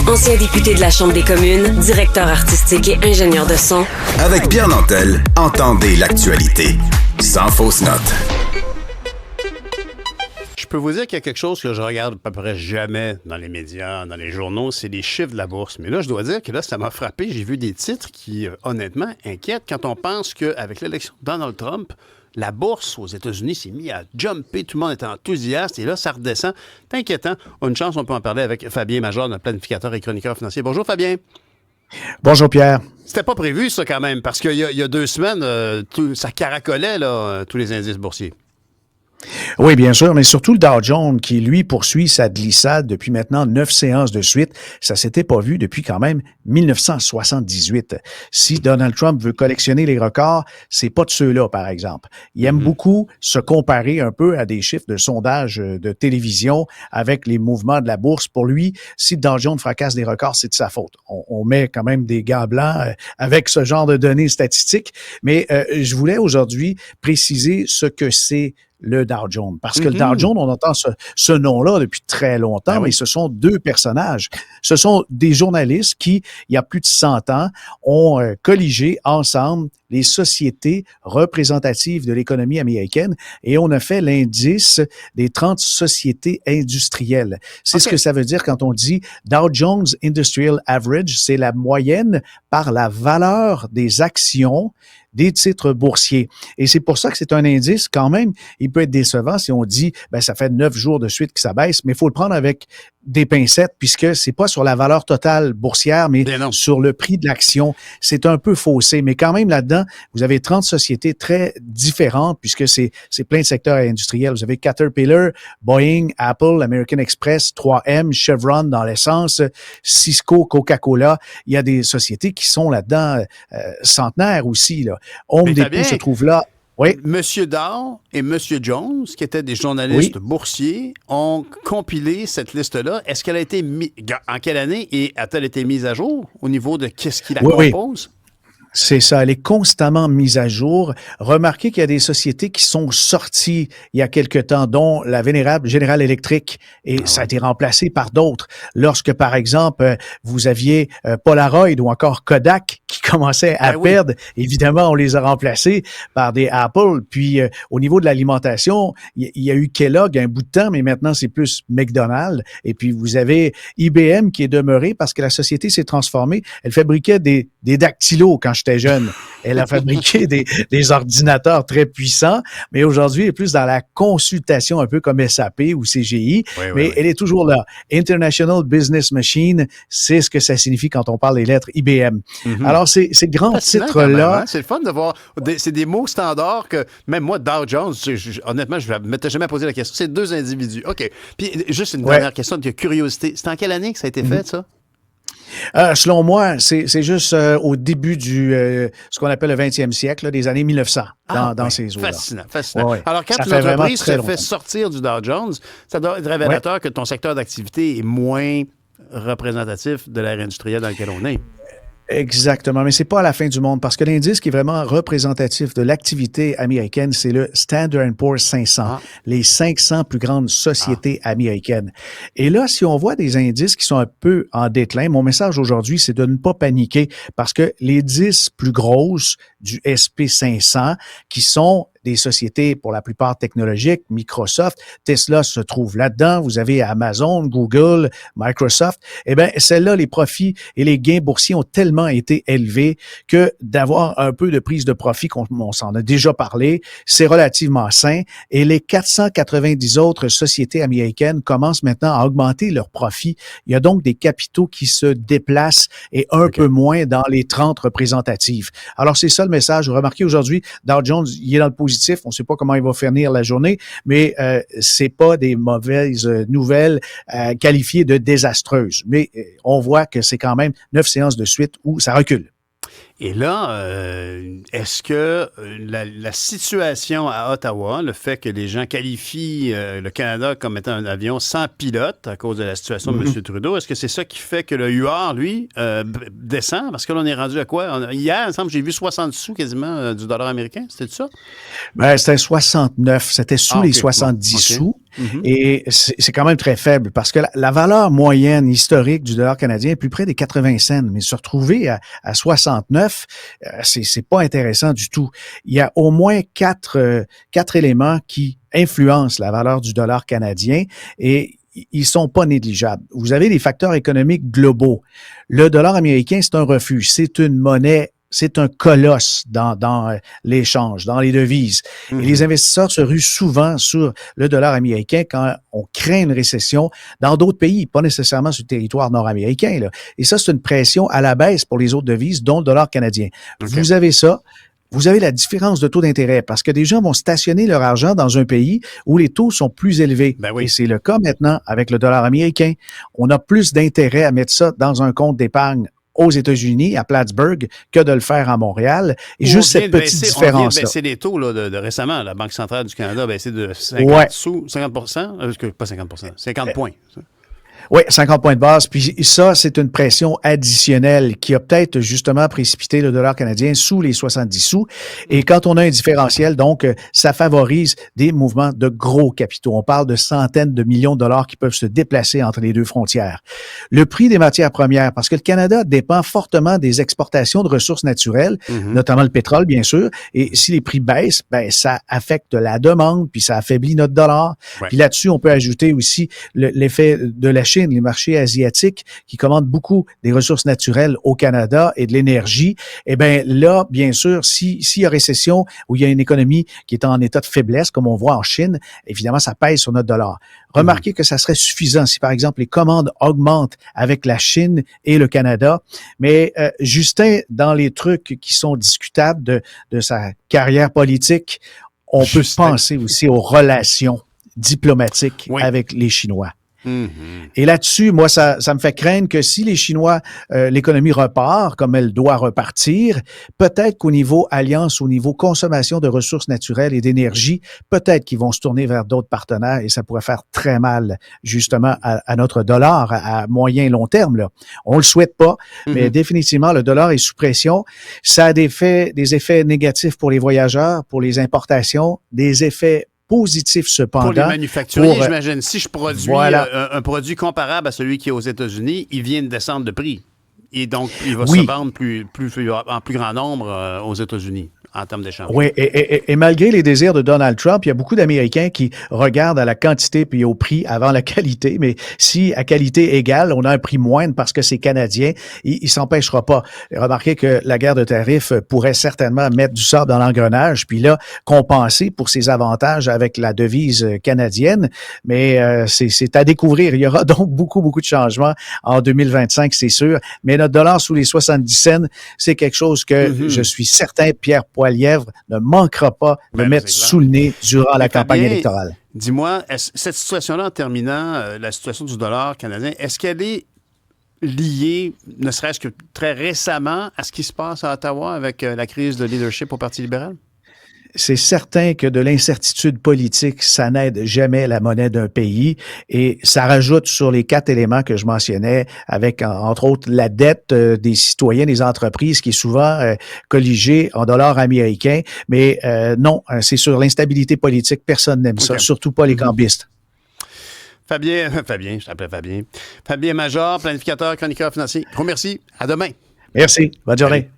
Ancien député de la Chambre des communes, directeur artistique et ingénieur de son. Avec Pierre Nantel, entendez l'actualité. Sans fausse note. Je peux vous dire qu'il y a quelque chose que je regarde à peu près jamais dans les médias, dans les journaux, c'est les chiffres de la bourse. Mais là, je dois dire que là, ça m'a frappé. J'ai vu des titres qui, honnêtement, inquiètent quand on pense qu'avec l'élection de Donald Trump, la bourse aux États-Unis s'est mise à jumper. Tout le monde était enthousiaste. Et là, ça redescend. C'est inquiétant. Une chance, on peut en parler avec Fabien Major, notre planificateur et chroniqueur financier. Bonjour, Fabien. Bonjour, Pierre. C'était pas prévu, ça, quand même, parce qu'il y a 2 semaines, ça caracolait, là, tous les indices boursiers. Oui, bien sûr, mais surtout le Dow Jones qui, lui, poursuit sa glissade depuis maintenant 9 séances de suite. Ça s'était pas vu depuis quand même 1978. Si Donald Trump veut collectionner les records, c'est pas de ceux-là, par exemple. Il aime beaucoup se comparer un peu à des chiffres de sondage de télévision avec les mouvements de la bourse. Pour lui, si le Dow Jones fracasse des records, c'est de sa faute. On met quand même des gants blancs avec ce genre de données statistiques, mais je voulais aujourd'hui préciser ce que c'est le Dow Jones. Parce que le Dow Jones, on entend ce nom-là depuis très longtemps, mais ce sont 2 personnages. Ce sont des journalistes qui, il y a plus de 100 ans, ont colligé ensemble les sociétés représentatives de l'économie américaine et on a fait l'indice des 30 sociétés industrielles. C'est ce que ça veut dire quand on dit Dow Jones Industrial Average, c'est la moyenne par la valeur des actions des titres boursiers. Et c'est pour ça que c'est un indice, quand même, il peut être décevant si on dit, ben ça fait 9 jours de suite que ça baisse, mais il faut le prendre avec des pincettes, puisque c'est pas sur la valeur totale boursière, mais sur le prix de l'action. C'est un peu faussé, mais quand même là-dedans, vous avez 30 sociétés très différentes, puisque c'est plein de secteurs industriels. Vous avez Caterpillar, Boeing, Apple, American Express, 3M, Chevron dans l'essence, Cisco, Coca-Cola. Il y a des sociétés qui sont là-dedans centenaires aussi, là. Home Depot se trouve là. Oui. Monsieur Dow et Monsieur Jones, qui étaient des journalistes boursiers, ont compilé cette liste-là. Est-ce qu'elle a été en quelle année et a-t-elle été mise à jour au niveau de qu'est-ce qui la compose? C'est ça, elle est constamment mise à jour. Remarquez qu'il y a des sociétés qui sont sorties il y a quelque temps, dont la vénérable General Electric, et ça a été remplacé par d'autres. Lorsque, par exemple, vous aviez Polaroid ou encore Kodak qui commençaient à perdre, évidemment, on les a remplacés par des Apple. Puis, au niveau de l'alimentation, il y a eu Kellogg un bout de temps, mais maintenant, c'est plus McDonald's. Et puis, vous avez IBM qui est demeuré parce que la société s'est transformée. Elle fabriquait des dactylos quand j'étais jeune. Elle a fabriqué des ordinateurs très puissants, mais aujourd'hui, elle est plus dans la consultation, un peu comme SAP ou CGI, mais elle est toujours là. International Business Machine, c'est ce que ça signifie quand on parle des lettres IBM. Alors, ces grands titres-là... C'est le fun de voir. C'est des mots standards que, même moi, Dow Jones, honnêtement, je ne m'étais jamais posé la question. C'est 2 individus. OK. Puis, juste une dernière question de curiosité. C'est en quelle année que ça a été fait, ça? Selon moi, c'est juste au début ce qu'on appelle le 20e siècle, là, des années 1900, dans ces eaux-là. Fascinant. Ouais. Alors, quand une entreprise se fait sortir du Dow Jones, ça doit être révélateur que ton secteur d'activité est moins représentatif de l'ère industrielle dans laquelle on est. Exactement, mais c'est pas à la fin du monde parce que l'indice qui est vraiment représentatif de l'activité américaine, c'est le Standard & Poor's 500, les 500 plus grandes sociétés américaines. Et là, si on voit des indices qui sont un peu en déclin, mon message aujourd'hui, c'est de ne pas paniquer parce que les 10 plus grosses du SP 500 qui sont des sociétés pour la plupart technologiques, Microsoft, Tesla se trouve là-dedans, vous avez Amazon, Google, Microsoft, eh bien, celles-là, les profits et les gains boursiers ont tellement été élevés que d'avoir un peu de prise de profit, on s'en a déjà parlé, c'est relativement sain et les 490 autres sociétés américaines commencent maintenant à augmenter leurs profits. Il y a donc des capitaux qui se déplacent et un peu moins dans les 30 représentatives. Alors, c'est ça le message. Remarquez aujourd'hui, Dow Jones, il est dans le positif. On ne sait pas comment il va finir la journée, mais c'est pas des mauvaises nouvelles qualifiées de désastreuses. Mais on voit que c'est quand même 9 séances de suite où ça recule. Et là, est-ce que la situation à Ottawa, le fait que les gens qualifient le Canada comme étant un avion sans pilote à cause de la situation de M. Trudeau, est-ce que c'est ça qui fait que le UR, lui, descend? Parce que là, on est rendu à quoi? Hier, il me semble, j'ai vu 60 sous quasiment du dollar américain. C'était ça? Ben, c'était 69. C'était sous les 70 sous. Et c'est quand même très faible parce que la valeur moyenne historique du dollar canadien est plus près des 80 cents. Mais se retrouver à 69, c'est pas intéressant du tout. Il y a au moins quatre éléments qui influencent la valeur du dollar canadien et ils sont pas négligeables. Vous avez les facteurs économiques globaux. Le dollar américain, c'est un refuge. C'est une monnaie. C'est un colosse dans l'échange, dans les devises. Et les investisseurs se ruent souvent sur le dollar américain quand on craint une récession dans d'autres pays, pas nécessairement sur le territoire nord-américain, là. Et ça, c'est une pression à la baisse pour les autres devises, dont le dollar canadien. Okay. Vous avez ça. Vous avez la différence de taux d'intérêt parce que des gens vont stationner leur argent dans un pays où les taux sont plus élevés. Ben oui. Et c'est le cas maintenant avec le dollar américain. On a plus d'intérêt à mettre ça dans un compte d'épargne aux États-Unis, à Plattsburgh, que de le faire à Montréal. Et juste cette petite différence-là. On vient de baisser les taux là, de récemment. La Banque centrale du Canada a baissé de 50 sous, 50 pas 50 50 points. Oui, 50 points de base. Puis ça, c'est une pression additionnelle qui a peut-être justement précipité le dollar canadien sous les 70 sous. Et quand on a un différentiel, donc, ça favorise des mouvements de gros capitaux. On parle de centaines de millions de dollars qui peuvent se déplacer entre les deux frontières. Le prix des matières premières, parce que le Canada dépend fortement des exportations de ressources naturelles, notamment le pétrole, bien sûr. Et si les prix baissent, ben ça affecte la demande, puis ça affaiblit notre dollar. Ouais. Puis là-dessus, on peut ajouter aussi l'effet de la Chine, les marchés asiatiques qui commandent beaucoup des ressources naturelles au Canada et de l'énergie. Eh bien là, bien sûr, s'il y a récession ou il y a une économie qui est en état de faiblesse, comme on voit en Chine, évidemment, ça pèse sur notre dollar. Remarquez que ça serait suffisant si, par exemple, les commandes augmentent avec la Chine et le Canada. Mais Justin, dans les trucs qui sont discutables de sa carrière politique, on peut penser aussi aux relations diplomatiques avec les Chinois. Et là-dessus, moi, ça me fait craindre que si les Chinois, l'économie repart comme elle doit repartir, peut-être qu'au niveau alliance, au niveau consommation de ressources naturelles et d'énergie, peut-être qu'ils vont se tourner vers d'autres partenaires et ça pourrait faire très mal, justement, à notre dollar à moyen et long terme, là. On le souhaite pas, mais définitivement, le dollar est sous pression. Ça a des effets négatifs pour les voyageurs, pour les importations, des effets positif cependant. Pour les manufacturiers, j'imagine. Si je produis un produit comparable à celui qui est aux États-Unis, il vient de descendre de prix. Et donc, il va se vendre en plus grand nombre aux États-Unis en termes d'échange. Oui, et malgré les désirs de Donald Trump, il y a beaucoup d'Américains qui regardent à la quantité puis au prix avant la qualité. Mais si à qualité égale, on a un prix moindre parce que c'est canadien, il s'empêchera pas. Remarquez que la guerre de tarifs pourrait certainement mettre du sable dans l'engrenage puis là, compenser pour ses avantages avec la devise canadienne. Mais c'est à découvrir. Il y aura donc beaucoup de changements en 2025, c'est sûr. Mais notre dollar sous les 70 cents, c'est quelque chose que je suis certain, Pierre Poilievre ne manquera pas de mettre sous le nez durant la campagne électorale. Dis-moi, cette situation-là, en terminant, la situation du dollar canadien, est-ce qu'elle est liée, ne serait-ce que très récemment, à ce qui se passe à Ottawa avec la crise de leadership au Parti libéral? C'est certain que de l'incertitude politique, ça n'aide jamais la monnaie d'un pays et ça rajoute sur les 4 éléments que je mentionnais avec, entre autres, la dette des citoyens, des entreprises qui est souvent colligée en dollars américains. Mais non, c'est sur l'instabilité politique. Personne n'aime ça, surtout pas les cambistes. Fabien, je t'appelais Fabien. Fabien Major, planificateur, chroniqueur financier. Gros merci. À demain. Merci. Bonne journée.